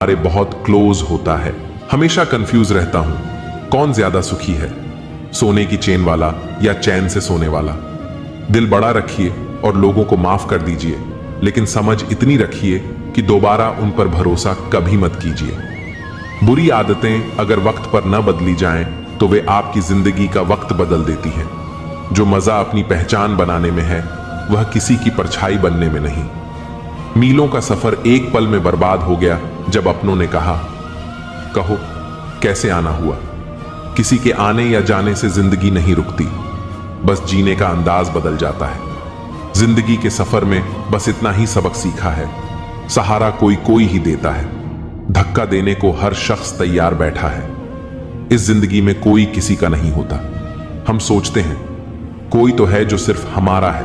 हमारे बहुत क्लोज होता है। हमेशा कंफ्यूज रहता हूं कौन ज्यादा सुखी है, सोने की चेन वाला या चैन से सोने वाला। दिल बड़ा रखिए और लोगों को माफ कर दीजिए, लेकिन समझ इतनी रखिए कि दोबारा उन पर भरोसा कभी मत कीजिए। बुरी आदतें अगर वक्त पर न बदली जाएं तो वे आपकी जिंदगी का वक्त बदल देती हैं। जो मजा अपनी पहचान बनाने में है वह किसी की परछाई बनने में नहीं। मीलों का सफर एक पल में बर्बाद हो गया जब अपनों ने कहा, कहो कैसे आना हुआ। किसी के आने या जाने से जिंदगी नहीं रुकती, बस जीने का अंदाज बदल जाता है। जिंदगी के सफर में बस इतना ही सबक सीखा है, सहारा कोई कोई ही देता है, धक्का देने को हर शख्स तैयार बैठा है। इस जिंदगी में कोई किसी का नहीं होता। हम सोचते हैं कोई तो है जो सिर्फ हमारा है,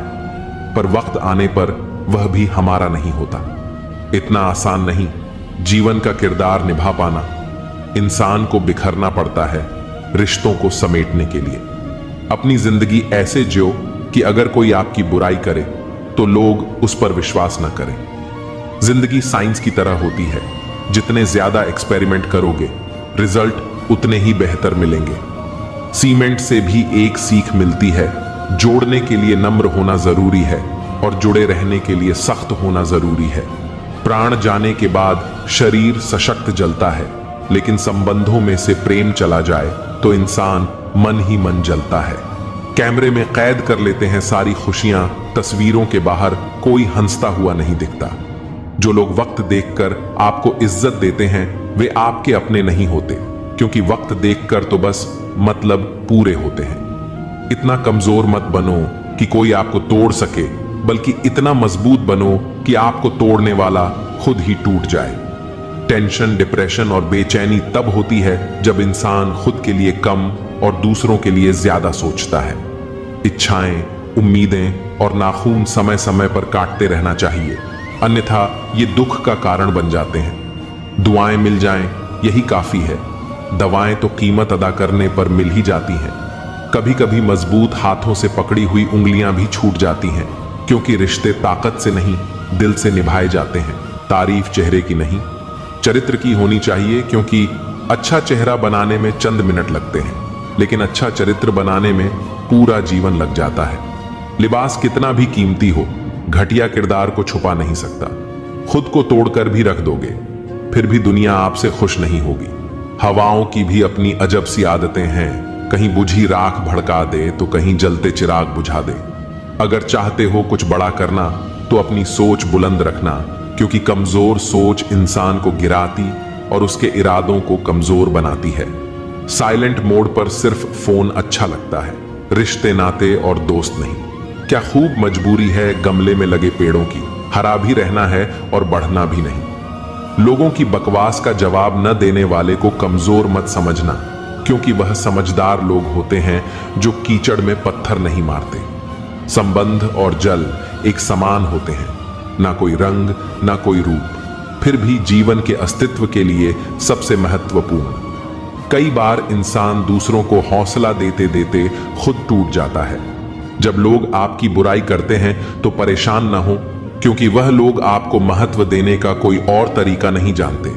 पर वक्त आने पर वह भी हमारा नहीं होता। इतना आसान नहीं जीवन का किरदार निभा पाना। इंसान को बिखरना पड़ता है रिश्तों को समेटने के लिए। अपनी जिंदगी ऐसे जियो कि अगर कोई आपकी बुराई करे तो लोग उस पर विश्वास न करें। जिंदगी साइंस की तरह होती है, जितने ज्यादा एक्सपेरिमेंट करोगे रिजल्ट उतने ही बेहतर मिलेंगे। सीमेंट से भी एक सीख मिलती है, जोड़ने के लिए नम्र होना जरूरी है और जुड़े रहने के लिए सख्त होना जरूरी है। प्राण जाने के बाद शरीर सशक्त जलता है, लेकिन संबंधों में से प्रेम चला जाए तो इंसान मन ही मन जलता है। कैमरे में कैद कर लेते हैं सारी खुशियां, तस्वीरों के बाहर कोई हंसता हुआ नहीं दिखता। जो लोग वक्त देखकर आपको इज्जत देते हैं वे आपके अपने नहीं होते, क्योंकि वक्त देखकर तो बस मतलब पूरे होते हैं। इतना कमजोर मत बनो कि कोई आपको तोड़ सके, बल्कि इतना मजबूत बनो कि आपको तोड़ने वाला खुद ही टूट जाए। टेंशन, डिप्रेशन और बेचैनी तब होती है जब इंसान खुद के लिए कम और दूसरों के लिए ज्यादा सोचता है। इच्छाएं, उम्मीदें और नाखून समय समय पर काटते रहना चाहिए, अन्यथा ये दुख का कारण बन जाते हैं। दुआएं मिल जाएं यही काफी है, दवाएं तो कीमत अदा करने पर मिल ही जाती हैं। कभी कभी मजबूत हाथों से पकड़ी हुई उंगलियां भी छूट जाती हैं, क्योंकि रिश्ते ताकत से नहीं दिल से निभाए जाते हैं। तारीफ चेहरे की नहीं चरित्र की होनी चाहिए, क्योंकि अच्छा चेहरा बनाने में चंद मिनट लगते हैं, लेकिन अच्छा चरित्र बनाने में पूरा जीवन लग जाता है। लिबास कितना भी कीमती हो, घटिया किरदार को छुपा नहीं सकता। खुद को तोड़कर भी रख दोगे फिर भी दुनिया आपसे खुश नहीं होगी। हवाओं की भी अपनी अजब सी आदतें हैं, कहीं बुझी राख भड़का दे तो कहीं जलते चिराग बुझा दे। अगर चाहते हो कुछ बड़ा करना तो अपनी सोच बुलंद रखना, क्योंकि कमजोर सोच इंसान को गिराती और उसके इरादों को कमजोर बनाती है। साइलेंट मोड पर सिर्फ फोन अच्छा लगता है, रिश्ते नाते और दोस्त नहीं। क्या खूब मजबूरी है गमले में लगे पेड़ों की, हरा भी रहना है और बढ़ना भी नहीं। लोगों की बकवास का जवाब न देने वाले को कमजोर मत समझना, क्योंकि वह समझदार लोग होते हैं जो कीचड़ में पत्थर नहीं मारते। संबंध और जल एक समान होते हैं, ना कोई रंग ना कोई रूप, फिर भी जीवन के अस्तित्व के लिए सबसे महत्वपूर्ण। कई बार इंसान दूसरों को हौसला देते देते खुद टूट जाता है। जब लोग आपकी बुराई करते हैं तो परेशान न हो, क्योंकि वह लोग आपको महत्व देने का कोई और तरीका नहीं जानते।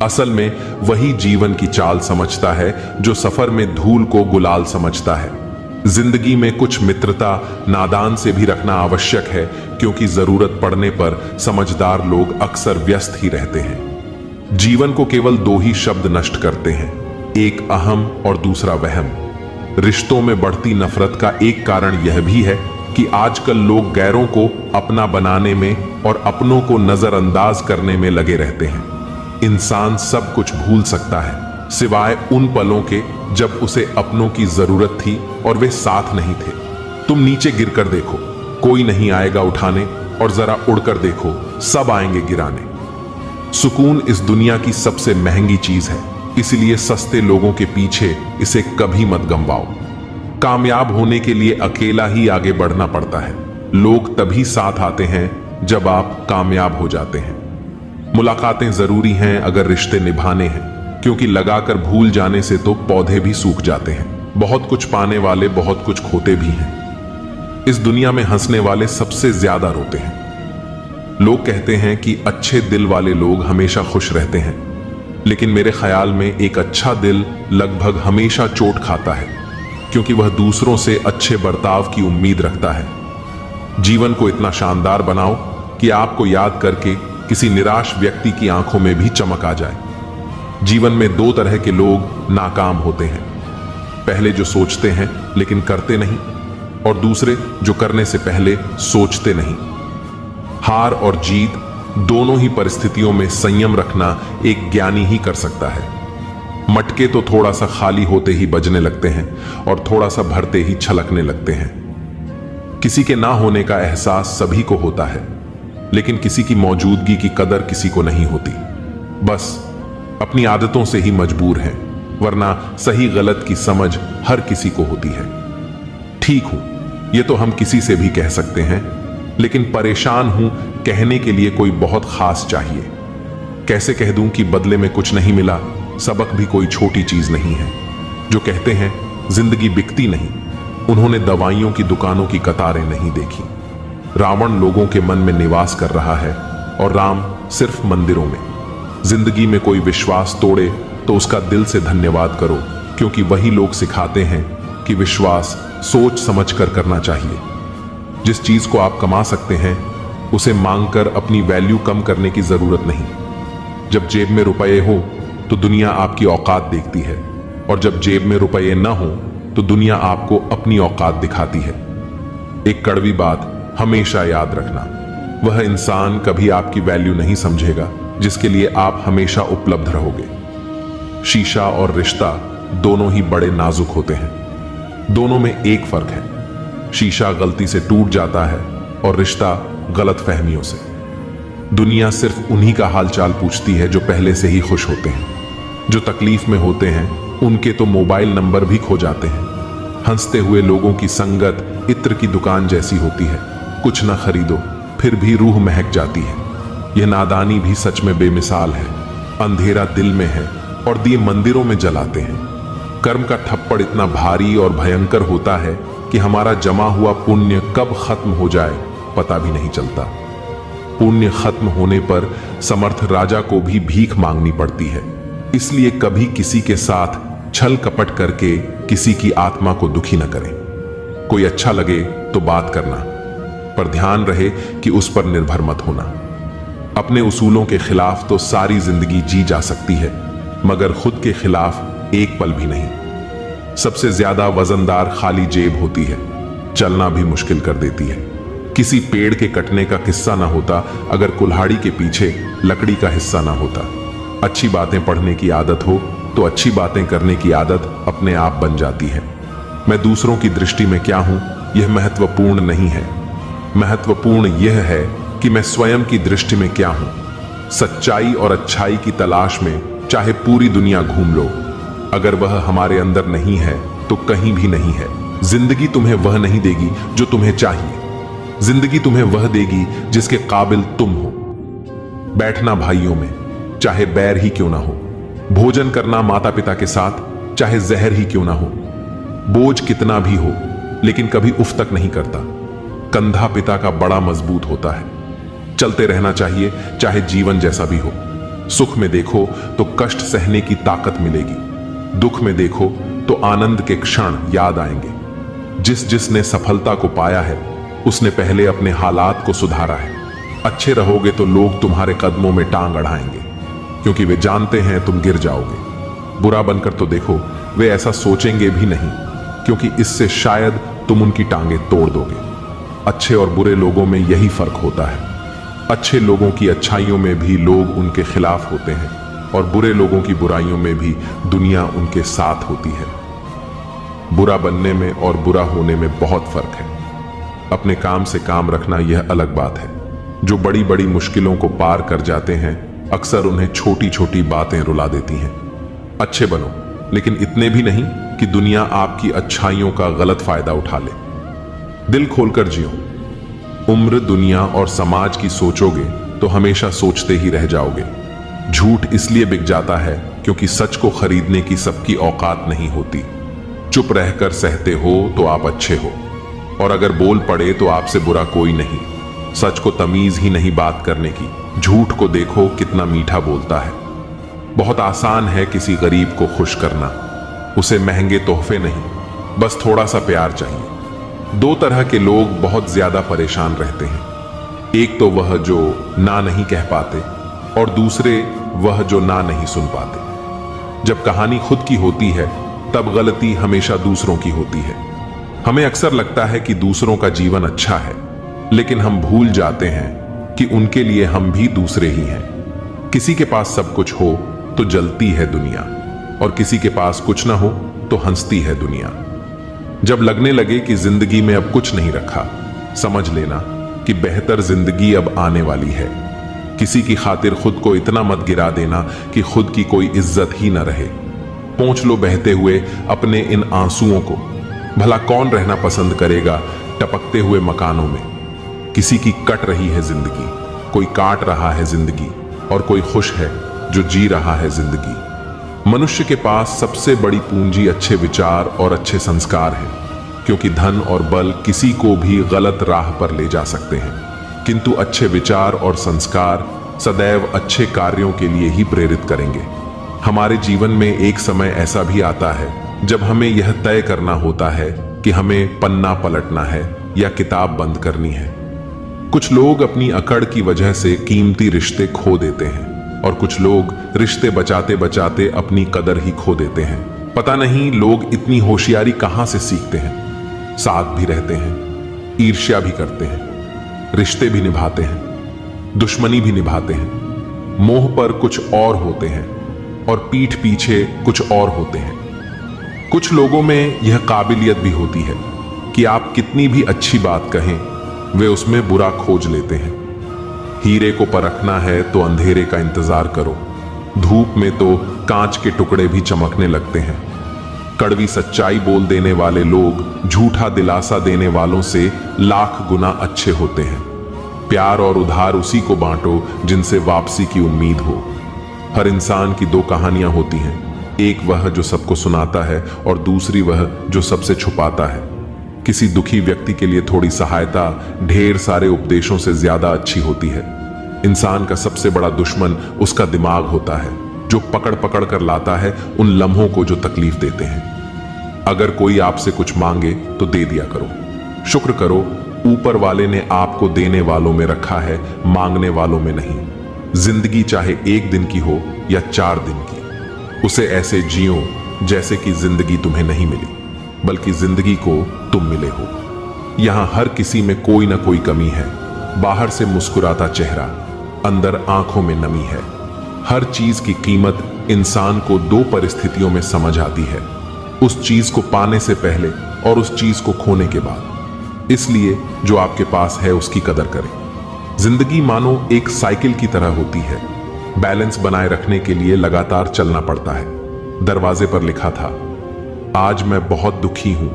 असल में वही जीवन की चाल समझता है जो सफर में धूल को गुलाल समझता है। जिंदगी में कुछ मित्रता नादान से भी रखना आवश्यक है, क्योंकि जरूरत पड़ने पर समझदार लोग अक्सर व्यस्त ही रहते हैं। जीवन को केवल दो ही शब्द नष्ट करते हैं, एक अहम और दूसरा वहम। रिश्तों में बढ़ती नफरत का एक कारण यह भी है कि आजकल लोग गैरों को अपना बनाने में और अपनों को नजरअंदाज करने में लगे रहते हैं। इंसान सब कुछ भूल सकता है सिवाय उन पलों के जब उसे अपनों की जरूरत थी और वे साथ नहीं थे। तुम नीचे गिरकर देखो, कोई नहीं आएगा उठाने, और जरा उड़कर देखो, सब आएंगे गिराने। सुकून इस दुनिया की सबसे महंगी चीज है, इसलिए सस्ते लोगों के पीछे इसे कभी मत गंवाओ। कामयाब होने के लिए अकेला ही आगे बढ़ना पड़ता है। लोग तभी साथ आते हैं जब आप कामयाब हो जाते हैं। मुलाकातें जरूरी हैं अगर रिश्ते निभाने हैं, क्योंकि लगाकर भूल जाने से तो पौधे भी सूख जाते हैं। बहुत कुछ पाने वाले बहुत कुछ खोते भी हैं। इस दुनिया में हंसने वाले सबसे ज्यादा रोते हैं। लोग कहते हैं कि अच्छे दिल वाले लोग हमेशा खुश रहते हैं, लेकिन मेरे ख्याल में एक अच्छा दिल लगभग हमेशा चोट खाता है, क्योंकि वह दूसरों से अच्छे बर्ताव की उम्मीद रखता है। जीवन को इतना शानदार बनाओ कि आपको याद करके किसी निराश व्यक्ति की आंखों में भी चमक आ जाए। जीवन में दो तरह के लोग नाकाम होते हैं, पहले जो सोचते हैं लेकिन करते नहीं, और दूसरे जो करने से पहले सोचते नहीं। हार और जीत दोनों ही परिस्थितियों में संयम रखना एक ज्ञानी ही कर सकता है। मटके तो थोड़ा सा खाली होते ही बजने लगते हैं और थोड़ा सा भरते ही छलकने लगते हैं। किसी के ना होने का एहसास सभी को होता है, लेकिन किसी की मौजूदगी की कदर किसी को नहीं होती। बस अपनी आदतों से ही मजबूर हैं, वरना सही गलत की समझ हर किसी को होती है। ठीक हूं, यह तो हम किसी से भी कह सकते हैं, लेकिन परेशान हूं कहने के लिए कोई बहुत खास चाहिए। कैसे कह दूं कि बदले में कुछ नहीं मिला, सबक भी कोई छोटी चीज नहीं है। जो कहते हैं जिंदगी बिकती नहीं, उन्होंने दवाइयों की दुकानों की कतारें नहीं देखी। रावण लोगों के मन में निवास कर रहा है और राम सिर्फ मंदिरों में। जिंदगी में कोई विश्वास तोड़े तो उसका दिल से धन्यवाद करो, क्योंकि वही लोग सिखाते हैं कि विश्वास सोच समझ कर करना चाहिए। जिस चीज को आप कमा सकते हैं उसे मांगकर अपनी वैल्यू कम करने की जरूरत नहीं। जब जेब में रुपए हो तो दुनिया आपकी औकात देखती है, और जब जेब में रुपए न हो तो दुनिया आपको अपनी औकात दिखाती है। एक कड़वी बात हमेशा याद रखना, वह इंसान कभी आपकी वैल्यू नहीं समझेगा जिसके लिए आप हमेशा उपलब्ध रहोगे। शीशा और रिश्ता दोनों ही बड़े नाजुक होते हैं। दोनों में एक फर्क है, शीशा गलती से टूट जाता है और रिश्ता गलत फहमियों से। दुनिया सिर्फ उन्हीं का हालचाल पूछती है जो पहले से ही खुश होते हैं। जो तकलीफ में होते हैं उनके तो मोबाइल नंबर भी खो जाते हैं। हंसते हुए लोगों की संगत इत्र की दुकान जैसी होती है, कुछ न खरीदो फिर भी रूह महक जाती है। यह नादानी भी सच में बेमिसाल है। अंधेरा दिल में है और दिए मंदिरों में जलाते हैं। कर्म का थप्पड़ इतना भारी और भयंकर होता है कि हमारा जमा हुआ पुण्य कब खत्म हो जाए पता भी नहीं चलता। पुण्य खत्म होने पर समर्थ राजा को भी भीख मांगनी पड़ती है। इसलिए कभी किसी के साथ छल कपट करके किसी की आत्मा को दुखी न करें। कोई अच्छा लगे तो बात करना, पर ध्यान रहे कि उस पर निर्भर मत होना। अपने उसूलों के खिलाफ तो सारी जिंदगी जी जा सकती है, मगर खुद के खिलाफ एक पल भी नहीं। सबसे ज्यादा वजनदार खाली जेब होती है, चलना भी मुश्किल कर देती है। किसी पेड़ के कटने का किस्सा ना होता अगर कुल्हाड़ी के पीछे लकड़ी का हिस्सा ना होता। अच्छी बातें पढ़ने की आदत हो तो अच्छी बातें करने की आदत अपने आप बन जाती है। मैं दूसरों की दृष्टि में क्या हूं यह महत्वपूर्ण नहीं है। महत्वपूर्ण यह है कि मैं स्वयं की दृष्टि में क्या हूं। सच्चाई और अच्छाई की तलाश में चाहे पूरी दुनिया घूम लो, अगर वह हमारे अंदर नहीं है तो कहीं भी नहीं है। जिंदगी तुम्हें वह नहीं देगी जो तुम्हें चाहिए, जिंदगी तुम्हें वह देगी जिसके काबिल तुम हो। बैठना भाइयों में, चाहे बैर ही क्यों ना हो। भोजन करना माता पिता के साथ, चाहे जहर ही क्यों ना हो। बोझ कितना भी हो लेकिन कभी उफ तक नहीं करता। कंधा पिता का बड़ा मजबूत होता है। चलते रहना चाहिए चाहे जीवन जैसा भी हो। सुख में देखो तो कष्ट सहने की ताकत मिलेगी, दुख में देखो तो आनंद के क्षण याद आएंगे। जिसने सफलता को पाया है उसने पहले अपने हालात को सुधारा है। अच्छे रहोगे तो लोग तुम्हारे कदमों में टांग अड़ाएंगे, क्योंकि वे जानते हैं तुम गिर जाओगे। बुरा बनकर तो देखो, वे ऐसा सोचेंगे भी नहीं, क्योंकि इससे शायद तुम उनकी टांगे तोड़ दोगे। अच्छे और बुरे लोगों में यही फर्क होता है। अच्छे लोगों की अच्छाइयों में भी लोग उनके खिलाफ होते हैं, और बुरे लोगों की बुराइयों में भी दुनिया उनके साथ होती है। बुरा बनने में और बुरा होने में बहुत फर्क है। अपने काम से काम रखना यह अलग बात है। जो बड़ी बड़ी मुश्किलों को पार कर जाते हैं अक्सर उन्हें छोटी छोटी बातें रुला देती हैं। अच्छे बनो, लेकिन इतने भी नहीं कि दुनिया आपकी अच्छाइयों का गलत फायदा उठा ले। दिल खोलकर जियो। उम्र, दुनिया और समाज की सोचोगे तो हमेशा सोचते ही रह जाओगे। झूठ इसलिए बिक जाता है क्योंकि सच को खरीदने की सबकी औकात नहीं होती। चुप रहकर सहते हो तो आप अच्छे हो, और अगर बोल पड़े तो आपसे बुरा कोई नहीं। सच को तमीज ही नहीं बात करने की। झूठ को देखो कितना मीठा बोलता है। बहुत आसान है किसी गरीब को खुश करना। उसे महंगे तोहफे नहीं, बस थोड़ा सा प्यार चाहिए। दो तरह के लोग बहुत ज्यादा परेशान रहते हैं, एक तो वह जो ना नहीं कह पाते और दूसरे वह जो ना नहीं सुन पाते। जब कहानी खुद की होती है तब गलती हमेशा दूसरों की होती है। हमें अक्सर लगता है कि दूसरों का जीवन अच्छा है, लेकिन हम भूल जाते हैं कि उनके लिए हम भी दूसरे ही हैं। किसी के पास सब कुछ हो तो जलती है दुनिया, और किसी के पास कुछ ना हो तो हंसती है दुनिया। जब लगने लगे कि जिंदगी में अब कुछ नहीं रखा, समझ लेना कि बेहतर जिंदगी अब आने वाली है। किसी की खातिर खुद को इतना मत गिरा देना कि खुद की कोई इज्जत ही न रहे। पोंछ लो बहते हुए अपने इन आंसुओं को। भला कौन रहना पसंद करेगा टपकते हुए मकानों में। किसी की कट रही है जिंदगी, कोई काट रहा है जिंदगी, और कोई खुश है जो जी रहा है जिंदगी। मनुष्य के पास सबसे बड़ी पूंजी अच्छे विचार और अच्छे संस्कार हैं, क्योंकि धन और बल किसी को भी गलत राह पर ले जा सकते हैं, किंतु अच्छे विचार और संस्कार सदैव अच्छे कार्यों के लिए ही प्रेरित करेंगे। हमारे जीवन में एक समय ऐसा भी आता है जब हमें यह तय करना होता है कि हमें पन्ना पलटना है या किताब बंद करनी है। कुछ लोग अपनी अकड़ की वजह से कीमती रिश्ते खो देते हैं, और कुछ लोग रिश्ते बचाते बचाते अपनी कदर ही खो देते हैं। पता नहीं लोग इतनी होशियारी कहां से सीखते हैं। साथ भी रहते हैं, ईर्ष्या भी करते हैं, रिश्ते भी निभाते हैं, दुश्मनी भी निभाते हैं, मोह पर कुछ और होते हैं और पीठ पीछे कुछ और होते हैं। कुछ लोगों में यह काबिलियत भी होती है कि आप कितनी भी अच्छी बात कहें, वे उसमें बुरा खोज लेते हैं। हीरे को परखना है तो अंधेरे का इंतजार करो, धूप में तो कांच के टुकड़े भी चमकने लगते हैं। कड़वी सच्चाई बोल देने वाले लोग झूठा दिलासा देने वालों से लाख गुना अच्छे होते हैं। प्यार और उधार उसी को बांटो जिनसे वापसी की उम्मीद हो। हर इंसान की दो कहानियां होती हैं, एक वह जो सबको सुनाता है और दूसरी वह जो सबसे छुपाता है। किसी दुखी व्यक्ति के लिए थोड़ी सहायता ढेर सारे उपदेशों से ज्यादा अच्छी होती है। इंसान का सबसे बड़ा दुश्मन उसका दिमाग होता है, जो पकड़ पकड़ कर लाता है उन लम्हों को जो तकलीफ देते हैं। अगर कोई आपसे कुछ मांगे तो दे दिया करो, शुक्र करो ऊपर वाले ने आपको देने वालों में रखा है, मांगने वालों में नहीं। जिंदगी चाहे एक दिन की हो या 4 दिन की, उसे ऐसे जियो जैसे कि जिंदगी तुम्हें नहीं मिली, बल्कि जिंदगी को तुम मिले हो। यहां हर किसी में कोई ना कोई कमी है। बाहर से मुस्कुराता चेहरा, अंदर आंखों में नमी है। हर चीज की कीमत इंसान को 2 परिस्थितियों में समझ आती है, उस चीज को पाने से पहले और उस चीज को खोने के बाद। इसलिए जो आपके पास है उसकी कदर करें। जिंदगी मानो एक साइकिल की तरह होती है, बैलेंस बनाए रखने के लिए लगातार चलना पड़ता है। दरवाजे पर लिखा था, आज मैं बहुत दुखी हूं,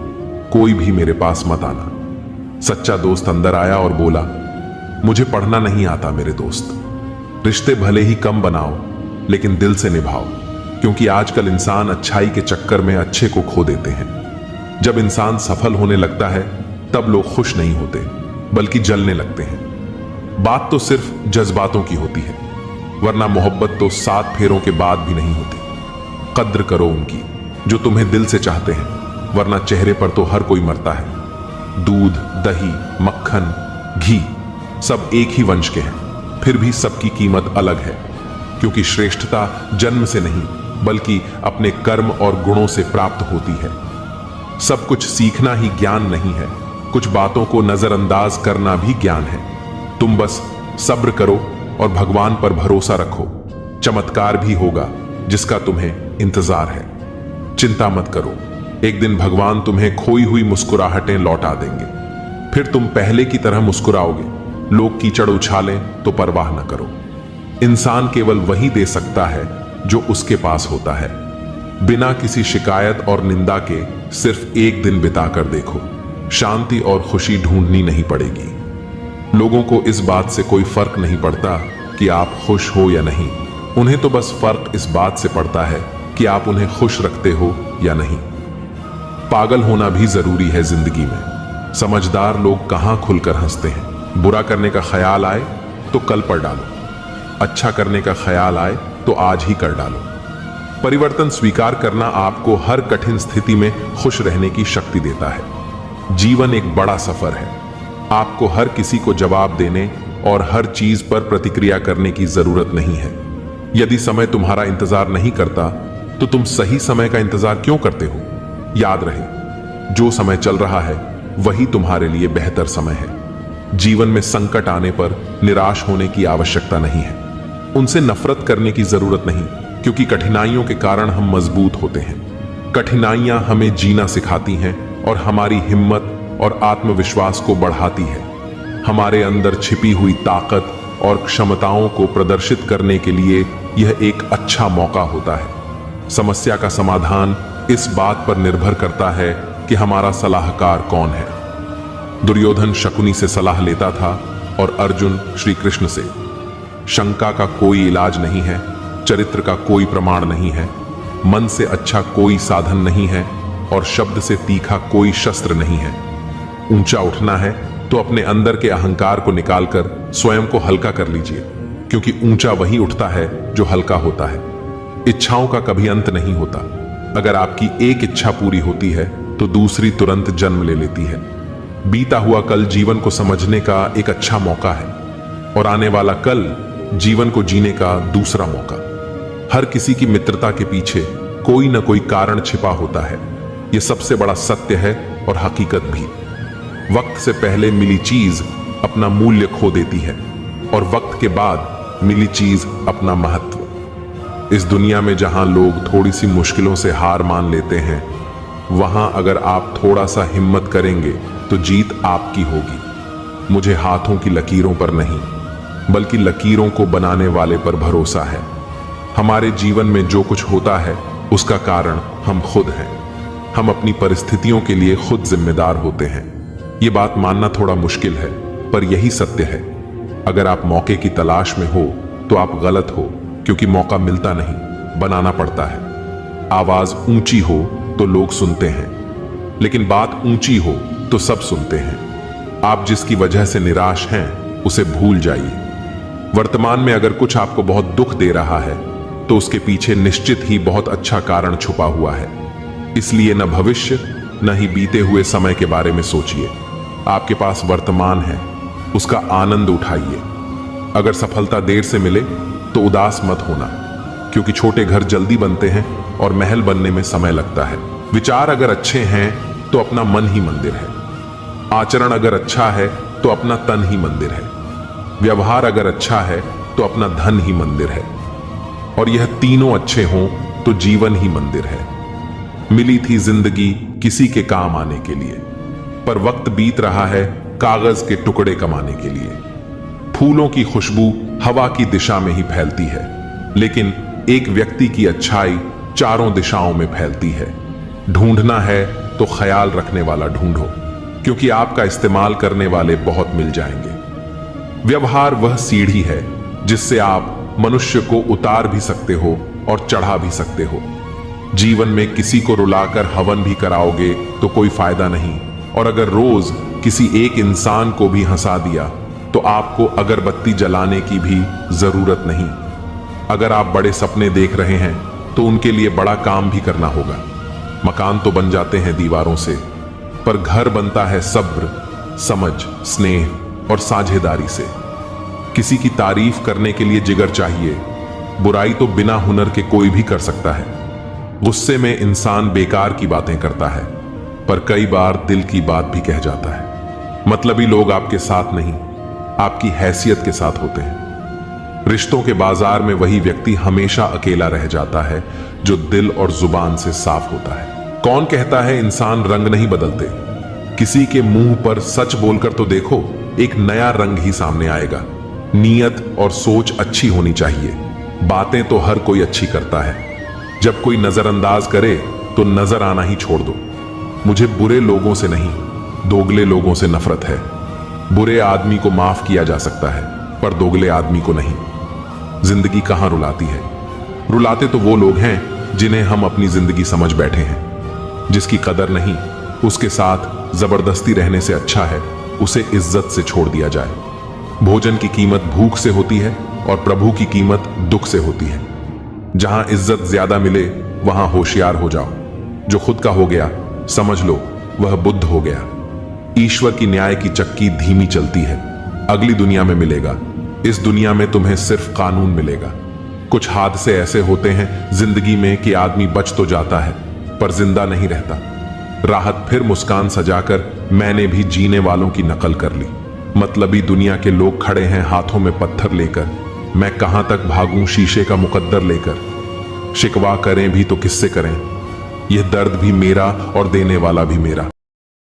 कोई भी मेरे पास मत आना। सच्चा दोस्त अंदर आया और बोला, मुझे पढ़ना नहीं आता मेरे दोस्त। रिश्ते भले ही कम बनाओ लेकिन दिल से निभाओ, क्योंकि आजकल इंसान अच्छाई के चक्कर में अच्छे को खो देते हैं। जब इंसान सफल होने लगता है तब लोग खुश नहीं होते बल्कि जलने लगते हैं। बात तो सिर्फ जज्बातों की होती है, वरना मोहब्बत तो 7 फेरों के बाद भी नहीं होती। कद्र करो उनकी जो तुम्हें दिल से चाहते हैं, वरना चेहरे पर तो हर कोई मरता है। दूध, दही, मक्खन, घी सब एक ही वंश के हैं, फिर भी सबकी कीमत अलग है, क्योंकि श्रेष्ठता जन्म से नहीं बल्कि अपने कर्म और गुणों से प्राप्त होती है। सब कुछ सीखना ही ज्ञान नहीं है, कुछ बातों को नजरअंदाज करना भी ज्ञान है। तुम बस सब्र करो और भगवान पर भरोसा रखो, चमत्कार भी होगा जिसका तुम्हें इंतजार है। चिंता मत करो, एक दिन भगवान तुम्हें खोई हुई मुस्कुराहटें लौटा देंगे, फिर तुम पहले की तरह मुस्कुराओगे। लोग कीचड़ उछालें तो परवाह न करो। इंसान केवल वही दे सकता है जो उसके पास होता है। बिना किसी शिकायत और निंदा के सिर्फ एक दिन बिता कर देखो, शांति और खुशी ढूंढनी नहीं पड़ेगी। लोगों को इस बात से कोई फर्क नहीं पड़ता कि आप खुश हो या नहीं, उन्हें तो बस फर्क इस बात से पड़ता है कि आप उन्हें खुश रखते हो या नहीं। पागल होना भी जरूरी है जिंदगी में। समझदार लोग कहां खुलकर हंसते हैं। बुरा करने का ख्याल आए तो कल पर डालो, अच्छा करने का ख्याल आए तो तो आज ही कर डालो। परिवर्तन स्वीकार करना आपको हर कठिन स्थिति में खुश रहने की शक्ति देता है। जीवन एक बड़ा सफर है। आपको हर किसी को जवाब देने और हर चीज पर प्रतिक्रिया करने की जरूरत नहीं है। यदि समय तुम्हारा इंतजार नहीं करता तो तुम सही समय का इंतजार क्यों करते हो? याद रहे, जो समय चल रहा है वही तुम्हारे लिए बेहतर समय है। जीवन में संकट आने पर निराश होने की आवश्यकता नहीं है। उनसे नफरत करने की जरूरत नहीं, क्योंकि कठिनाइयों के कारण हम मजबूत होते हैं। कठिनाइयां हमें जीना सिखाती हैं और हमारी हिम्मत और आत्मविश्वास को बढ़ाती है। हमारे अंदर छिपी हुई ताकत और क्षमताओं को प्रदर्शित करने के लिए यह एक अच्छा मौका होता है। समस्या का समाधान इस बात पर निर्भर करता है कि हमारा सलाहकार कौन है। दुर्योधन शकुनी से सलाह लेता था और अर्जुन श्री कृष्ण से। शंका का कोई इलाज नहीं है, चरित्र का कोई प्रमाण नहीं है, मन से अच्छा कोई साधन नहीं है और शब्द से तीखा कोई शस्त्र नहीं है। ऊंचा उठना है तो अपने अंदर के अहंकार को निकालकर स्वयं को हल्का कर लीजिए, क्योंकि ऊंचा वही उठता है जो हल्का होता है। इच्छाओं का कभी अंत नहीं होता। अगर आपकी एक इच्छा पूरी होती है तो दूसरी तुरंत जन्म ले लेती है। बीता हुआ कल जीवन को समझने का एक अच्छा मौका है और आने वाला कल जीवन को जीने का दूसरा मौका। हर किसी की मित्रता के पीछे कोई न कोई कारण छिपा होता है। यह सबसे बड़ा सत्य है और हकीकत भी। वक्त से पहले मिली चीज अपना मूल्य खो देती है और वक्त के बाद मिली चीज अपना महत्व। इस दुनिया में जहां लोग थोड़ी सी मुश्किलों से हार मान लेते हैं, वहां अगर आप थोड़ा सा हिम्मत करेंगे तो जीत आपकी होगी। मुझे हाथों की लकीरों पर नहीं, बल्कि लकीरों को बनाने वाले पर भरोसा है। हमारे जीवन में जो कुछ होता है उसका कारण हम खुद हैं। हम अपनी परिस्थितियों के लिए खुद जिम्मेदार होते हैं। ये बात मानना थोड़ा मुश्किल है, पर यही सत्य है। अगर आप मौके की तलाश में हो तो आप गलत हो, क्योंकि मौका मिलता नहीं, बनाना पड़ता है। आवाज ऊंची हो तो लोग सुनते हैं, लेकिन बात ऊंची हो तो सब सुनते हैं। आप जिसकी वजह से निराश हैं उसे भूल जाइए। वर्तमान में अगर कुछ आपको बहुत दुख दे रहा है तो उसके पीछे निश्चित ही बहुत अच्छा कारण छुपा हुआ है। इसलिए न भविष्य न ही बीते हुए समय के बारे में सोचिए। आपके पास वर्तमान है, उसका आनंद उठाइए। अगर सफलता देर से मिले तो उदास मत होना, क्योंकि छोटे घर जल्दी बनते हैं और महल बनने में समय लगता है। विचार अगर अच्छे हैं तो अपना मन ही मंदिर है। आचरण अगर अच्छा है तो अपना तन ही मंदिर है। व्यवहार अगर अच्छा है तो अपना धन ही मंदिर है। और यह तीनों अच्छे हों तो जीवन ही मंदिर है। मिली थी जिंदगी किसी के काम आने के लिए, पर वक्त बीत रहा है कागज के टुकड़े कमाने के लिए। फूलों की खुशबू हवा की दिशा में ही फैलती है, लेकिन एक व्यक्ति की अच्छाई चारों दिशाओं में फैलती है। ढूंढना है तो ख्याल रखने वाला ढूंढो, क्योंकि आपका इस्तेमाल करने वाले बहुत मिल जाएंगे। व्यवहार वह सीढ़ी है जिससे आप मनुष्य को उतार भी सकते हो और चढ़ा भी सकते हो। जीवन में किसी को रुलाकर हवन भी कराओगे तो कोई फायदा नहीं, और अगर रोज किसी एक इंसान को भी हंसा दिया तो आपको अगरबत्ती जलाने की भी जरूरत नहीं। अगर आप बड़े सपने देख रहे हैं तो उनके लिए बड़ा काम भी करना होगा। मकान तो बन जाते हैं दीवारों से, पर घर बनता है सब्र, समझ, स्नेह और साझेदारी से। किसी की तारीफ करने के लिए जिगर चाहिए। बुराई तो बिना हुनर के कोई भी कर सकता है। गुस्से में इंसान बेकार की बातें करता है, पर कई बार दिल की बात भी कह जाता है। मतलबी लोग आपके साथ नहीं, आपकी हैसियत के साथ होते हैं। रिश्तों के बाजार में वही व्यक्ति हमेशा अकेला रह जाता है जो दिल और जुबान से साफ होता है। कौन कहता है इंसान रंग नहीं बदलते? किसी के मुंह पर सच बोलकर तो देखो, एक नया रंग ही सामने आएगा। नीयत और सोच अच्छी होनी चाहिए। बातें तो हर कोई अच्छी करता है। जब कोई नजरअंदाज करे तो नजर आना ही छोड़ दो। मुझे बुरे लोगों से नहीं, दोगले लोगों से नफरत है। बुरे आदमी को माफ किया जा सकता है, पर दोगले आदमी को नहीं। जिंदगी कहां रुलाती है? रुलाते तो वो लोग हैं जिन्हें हम अपनी जिंदगी समझ बैठे हैं। जिसकी कदर नहीं, उसके साथ जबरदस्ती रहने से अच्छा है उसे इज्जत से छोड़ दिया जाए। भोजन की कीमत भूख से होती है और प्रभु की कीमत दुख से होती है। जहां इज्जत ज्यादा मिले वहां होशियार हो जाओ। जो खुद का हो गया समझ लो वह बुद्ध हो गया। ईश्वर की न्याय की चक्की धीमी चलती है। अगली दुनिया में मिलेगा, इस दुनिया में तुम्हें सिर्फ कानून मिलेगा। कुछ हादसे ऐसे होते हैं जिंदगी में कि आदमी बच तो जाता है पर जिंदा नहीं रहता। राहत फिर मुस्कान सजाकर मैंने भी जीने वालों की नकल कर ली। मतलबी दुनिया के लोग खड़े हैं हाथों में पत्थर लेकर, मैं कहां तक भागूं शीशे का मुकद्दर लेकर। शिकवा करें भी तो किससे करें, यह दर्द भी मेरा और देने वाला भी मेरा।